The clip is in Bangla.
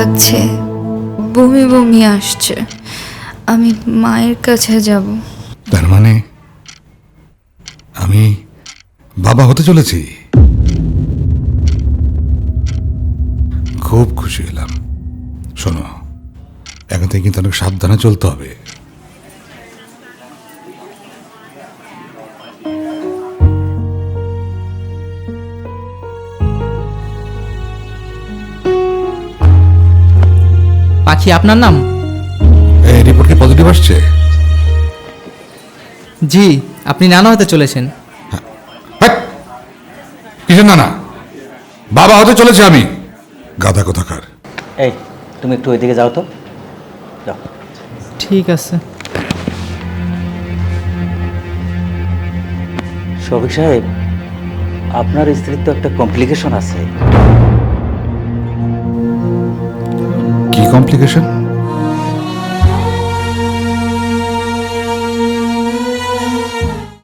লাগছে, বমি বমি আসছে, আমি মায়ের কাছে যাব। তার মানে আমি বাবা হতে চলেছি। খুব খুশি হলাম। শোনো, এখন থেকে কিন্তু অনেক সাবধানে চলতে হবে। পাখি আপনার নাম? এই রিপোর্ট কি পজিটিভ আসছে? জি, আপনি নানা হতে চলেছেন। হ্যাট! কিসের নানা? বাবা হতে চলেছে আমি। গাধা কোথাকার। এই তুমি একটু ওইদিকে যাও তো, যাও। ঠিক আছে। শফিক সাহেব, আপনার স্ত্রীর তো একটা কমপ্লিকেশন আছে। কি কমপ্লিকেশন?